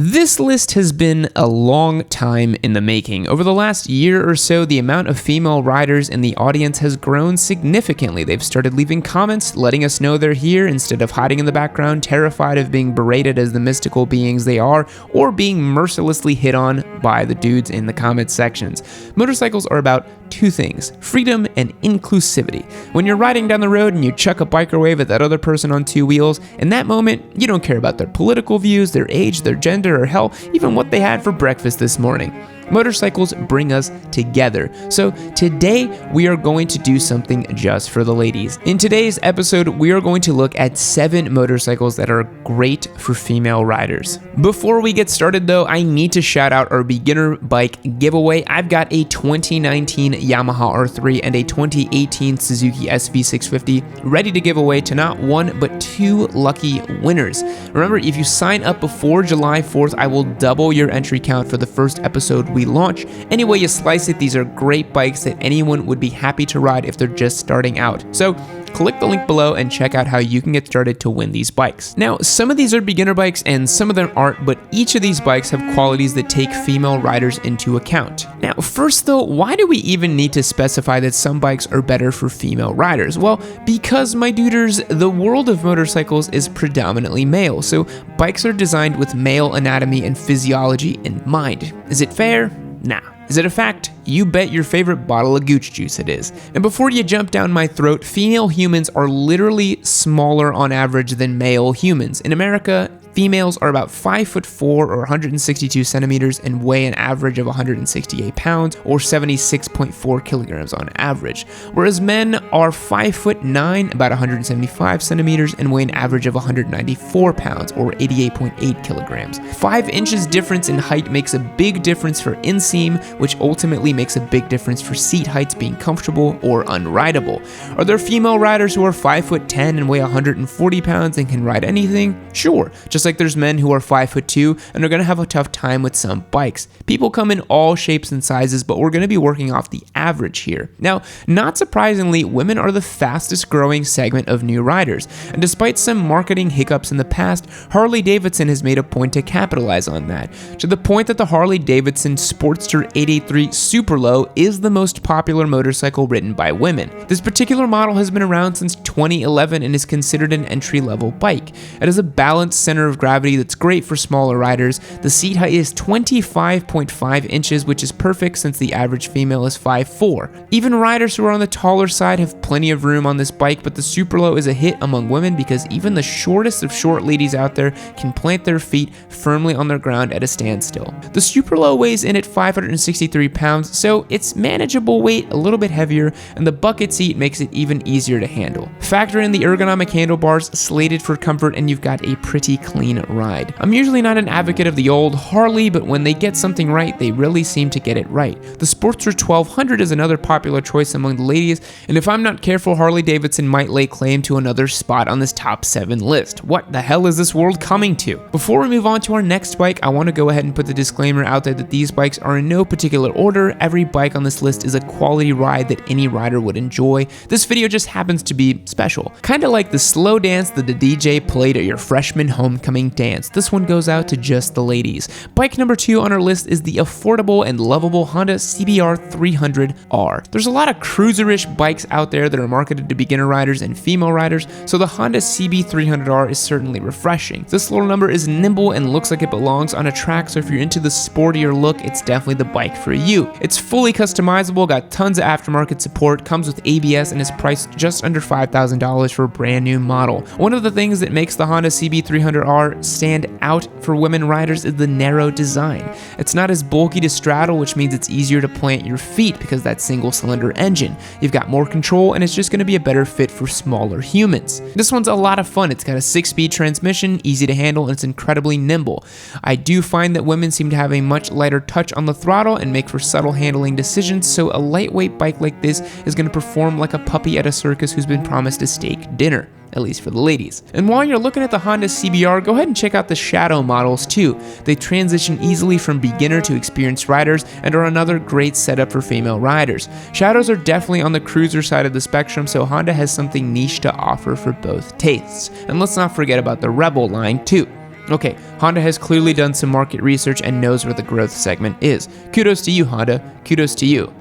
This list has been a long time in the making. Over the last year or so, the amount of female riders in the audience has grown significantly. They've started leaving comments, letting us know they're here instead of hiding in the background, terrified of being berated as the mystical beings they are, or being mercilessly hit on by the dudes in the comment sections. Motorcycles are about two things: freedom and inclusivity. When you're riding down the road and you chuck a biker wave at that other person on two wheels, in that moment, you don't care about their political views, their age, their gender, or hell, even what they had for breakfast this morning. Motorcycles bring us together. So today we are going to do something just for the ladies. In today's episode, we are going to look at 7 motorcycles that are great for female riders. Before we get started though, I need to shout out our beginner bike giveaway. I've got a 2019 Yamaha R3 and a 2018 Suzuki SV650 ready to give away to not one, but 2 lucky winners. Remember, if you sign up before July 4th, I will double your entry count for the first episode we launch. Any way you slice it, these are great bikes that anyone would be happy to ride if they're just starting out. So click the link below and check out how you can get started to win these bikes. Now, some of these are beginner bikes and some of them aren't, but each of these bikes have qualities that take female riders into account. Now, first though, why do we even need to specify that some bikes are better for female riders? Well, because, my duders, the world of motorcycles is predominantly male, so bikes are designed with male anatomy and physiology in mind. Is it fair? Nah. Is it a fact? You bet your favorite bottle of gooch juice it is. And before you jump down my throat, female humans are literally smaller on average than male humans. In America, females are about 5'4" or 162 centimeters and weigh an average of 168 pounds or 76.4 kilograms on average, whereas men are 5'9", about 175 centimeters, and weigh an average of 194 pounds or 88.8 kilograms. 5 inches difference in height makes a big difference for inseam, which ultimately makes a big difference for seat heights being comfortable or unrideable. Are there female riders who are 5'10" and weigh 140 pounds and can ride anything? Sure. Just like there's men who are 5'2" and are going to have a tough time with some bikes. People come in all shapes and sizes, but we're going to be working off the average here. Now, not surprisingly, women are the fastest growing segment of new riders, and despite some marketing hiccups in the past, Harley-Davidson has made a point to capitalize on that, to the point that the Harley-Davidson Sportster 883 Super Low is the most popular motorcycle ridden by women. This particular model has been around since 2011 and is considered an entry-level bike. It has a balanced center of gravity that's great for smaller riders. The seat height is 25.5 inches, which is perfect since the average female is 5'4". Even riders who are on the taller side have plenty of room on this bike, but the Super Low is a hit among women because even the shortest of short ladies out there can plant their feet firmly on their ground at a standstill. The Super Low weighs in at 563 pounds, so it's manageable weight, a little bit heavier, and the bucket seat makes it even easier to handle. Factor in the ergonomic handlebars slated for comfort and you've got a pretty clean ride. I'm usually not an advocate of the old Harley, but when they get something right, they really seem to get it right. The Sportster 1200 is another popular choice among the ladies, and if I'm not careful, Harley-Davidson might lay claim to another spot on this top 7 list. What the hell is this world coming to? Before we move on to our next bike, I want to go ahead and put the disclaimer out there that these bikes are in no particular order. Every bike on this list is a quality ride that any rider would enjoy. This video just happens to be special. Kind of like the slow dance that the DJ played at your freshman homecoming dance. This one goes out to just the ladies. Bike number 2 on our list is the affordable and lovable Honda CBR 300R. There's a lot of cruiserish bikes out there that are marketed to beginner riders and female riders, so the Honda CB 300R is certainly refreshing. This little number is nimble and looks like it belongs on a track, so if you're into the sportier look, it's definitely the bike for you. It's fully customizable, got tons of aftermarket support, comes with ABS, and is priced just under $5,000 for a brand new model. One of the things that makes the Honda CB 300R stand out for women riders is the narrow design. It's not as bulky to straddle, which means it's easier to plant your feet because that single cylinder engine. You've got more control and it's just going to be a better fit for smaller humans. This one's a lot of fun. It's got a 6-speed transmission, easy to handle, and it's incredibly nimble. I do find that women seem to have a much lighter touch on the throttle and make for subtle handling decisions, so a lightweight bike like this is going to perform like a puppy at a circus who's been promised a steak dinner. At least for the ladies. And while you're looking at the Honda CBR, go ahead and check out the Shadow models too. They transition easily from beginner to experienced riders and are another great setup for female riders. Shadows are definitely on the cruiser side of the spectrum, so Honda has something niche to offer for both tastes. And let's not forget about the Rebel line too. Okay, Honda has clearly done some market research and knows where the growth segment is. Kudos to you, Honda. Kudos to you.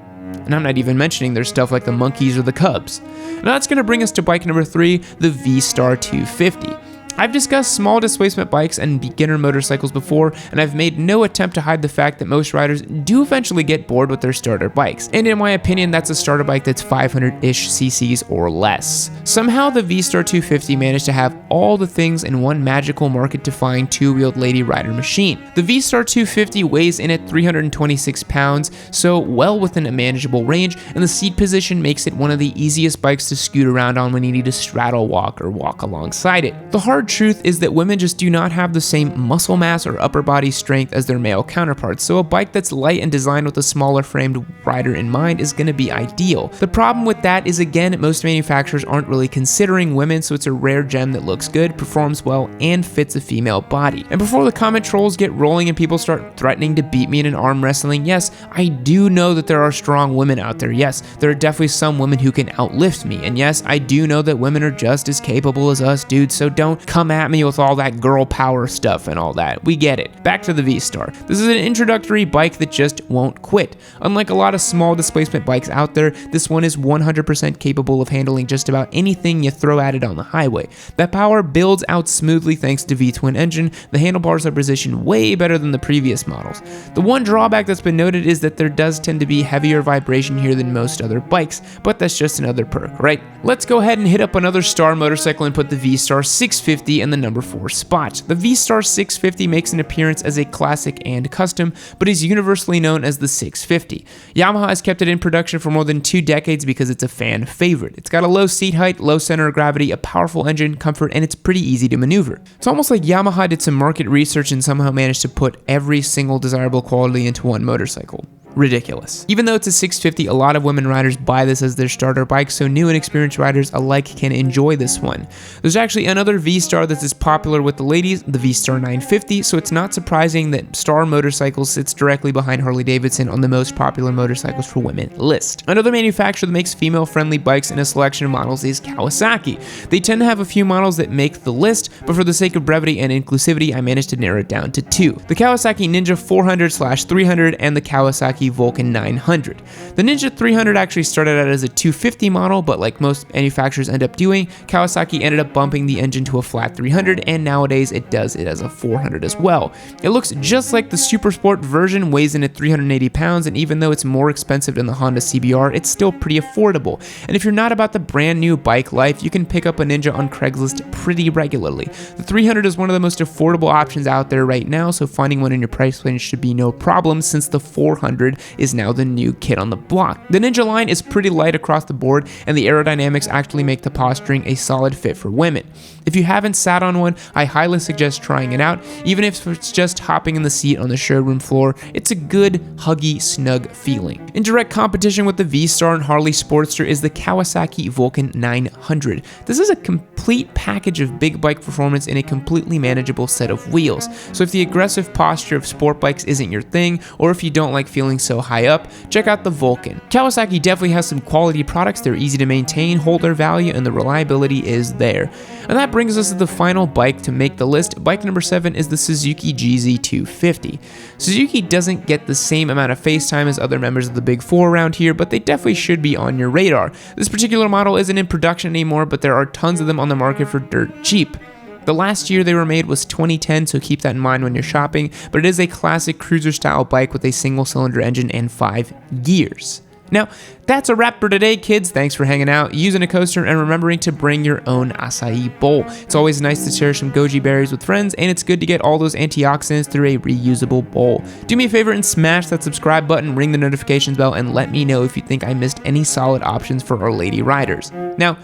And I'm not even mentioning their stuff like the Monkeys or the Cubs. Now that's going to bring us to bike number 3, the Vstar 250. I've discussed small displacement bikes and beginner motorcycles before, and I've made no attempt to hide the fact that most riders do eventually get bored with their starter bikes. And in my opinion, that's a starter bike that's 500-ish cc's or less. Somehow the Vstar 250 managed to have all the things in one magical market-defying two-wheeled lady rider machine. The Vstar 250 weighs in at 326 pounds, so well within a manageable range, and the seat position makes it one of the easiest bikes to scoot around on when you need to straddle walk or walk alongside it. The hard truth is that women just do not have the same muscle mass or upper body strength as their male counterparts, so a bike that's light and designed with a smaller framed rider in mind is going to be ideal. The problem with that is, again, most manufacturers aren't really considering women, so it's a rare gem that looks good, performs well, and fits a female body. And before the comment trolls get rolling and people start threatening to beat me in an arm wrestling, yes, I do know that there are strong women out there. Yes, there are definitely some women who can outlift me, and yes, I do know that women are just as capable as us dudes, so don't come at me with all that girl power stuff and all that. We get it. Back to the Vstar. This is an introductory bike that just won't quit. Unlike a lot of small displacement bikes out there, this one is 100% capable of handling just about anything you throw at it on the highway. That power builds out smoothly thanks to V-twin engine. The handlebars are positioned way better than the previous models. The one drawback that's been noted is that there does tend to be heavier vibration here than most other bikes, but that's just another perk, right? Let's go ahead and hit up another Star motorcycle and put the Vstar 650 in the number 4 spot. The Vstar 650 makes an appearance as a classic and custom, but is universally known as the 650. Yamaha has kept it in production for more than 2 decades because it's a fan favorite. It's got a low seat height, low center of gravity, a powerful engine, comfort, and it's pretty easy to maneuver. It's almost like Yamaha did some market research and somehow managed to put every single desirable quality into one motorcycle. Ridiculous. Even though it's a 650, a lot of women riders buy this as their starter bike, so new and experienced riders alike can enjoy this one. There's actually another Vstar that's as popular with the ladies, the Vstar 950, so it's not surprising that Star Motorcycles sits directly behind Harley-Davidson on the most popular motorcycles for women list. Another manufacturer that makes female-friendly bikes in a selection of models is Kawasaki. They tend to have a few models that make the list, but for the sake of brevity and inclusivity, I managed to narrow it down to 2. The Kawasaki Ninja 400/300 and the Kawasaki Vulcan 900. The Ninja 300 actually started out as a 250 model, but like most manufacturers end up doing, Kawasaki ended up bumping the engine to a flat 300, and nowadays it does it as a 400 as well. It looks just like the Super Sport version, weighs in at 380 pounds, and even though it's more expensive than the Honda CBR, it's still pretty affordable. And if you're not about the brand new bike life, you can pick up a Ninja on Craigslist pretty regularly. The 300 is one of the most affordable options out there right now, so finding one in your price range should be no problem, since the 400 is now the new kid on the block. The Ninja line is pretty light across the board, and the aerodynamics actually make the posturing a solid fit for women. If you haven't sat on one, I highly suggest trying it out. Even if it's just hopping in the seat on the showroom floor, it's a good, huggy, snug feeling. In direct competition with the Vstar and Harley Sportster is the Kawasaki Vulcan 900. This is a complete package of big bike performance in a completely manageable set of wheels. So if the aggressive posture of sport bikes isn't your thing, or if you don't like feeling so high up, check out the Vulcan. Kawasaki definitely has some quality products. They're easy to maintain, hold their value, and the reliability is there. And that brings us to the final bike to make the list. Bike number 7 is the Suzuki GZ250. Suzuki doesn't get the same amount of face time as other members of the Big Four around here, but they definitely should be on your radar. This particular model isn't in production anymore, but there are tons of them on the market for dirt cheap. The last year they were made was 2010, so keep that in mind when you're shopping, but it is a classic cruiser style bike with a single cylinder engine and 5 gears. Now, that's a wrap for today, kids. Thanks for hanging out, using a coaster, and remembering to bring your own acai bowl. It's always nice to share some goji berries with friends, and it's good to get all those antioxidants through a reusable bowl. Do me a favor and smash that subscribe button, ring the notifications bell, and let me know if you think I missed any solid options for our lady riders. Now,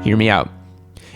hear me out.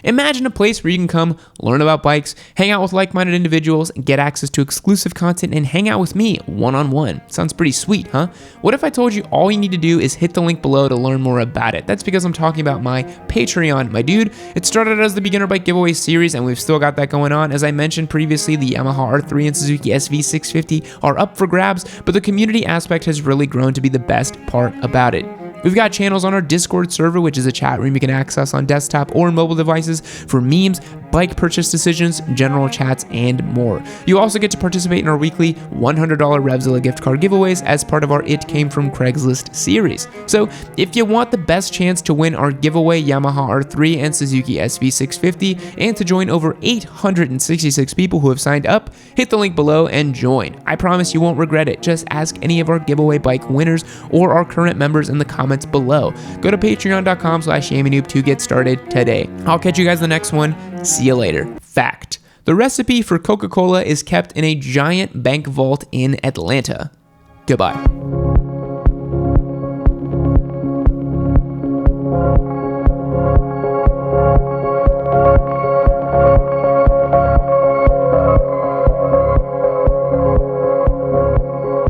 Imagine a place where you can come, learn about bikes, hang out with like-minded individuals, get access to exclusive content, and hang out with me one-on-one. Sounds pretty sweet, huh? What if I told you all you need to do is hit the link below to learn more about it? That's because I'm talking about my Patreon, my dude. It started as the Beginner Bike Giveaway series, and we've still got that going on. As I mentioned previously, the Yamaha R3 and Suzuki SV650 are up for grabs, but the community aspect has really grown to be the best part about it. We've got channels on our Discord server, which is a chat room you can access on desktop or mobile devices for memes, bike purchase decisions, general chats, and more. You also get to participate in our weekly $100 Revzilla gift card giveaways as part of our It Came From Craigslist series. So if you want the best chance to win our giveaway Yamaha R3 and Suzuki SV650 and to join over 866 people who have signed up, hit the link below and join. I promise you won't regret it. Just ask any of our giveaway bike winners or our current members in the comments below. Go to patreon.com/YammieNoob to get started today. I'll catch you guys in the next one. See you later. Fact: the recipe for Coca-Cola is kept in a giant bank vault in Atlanta. Goodbye.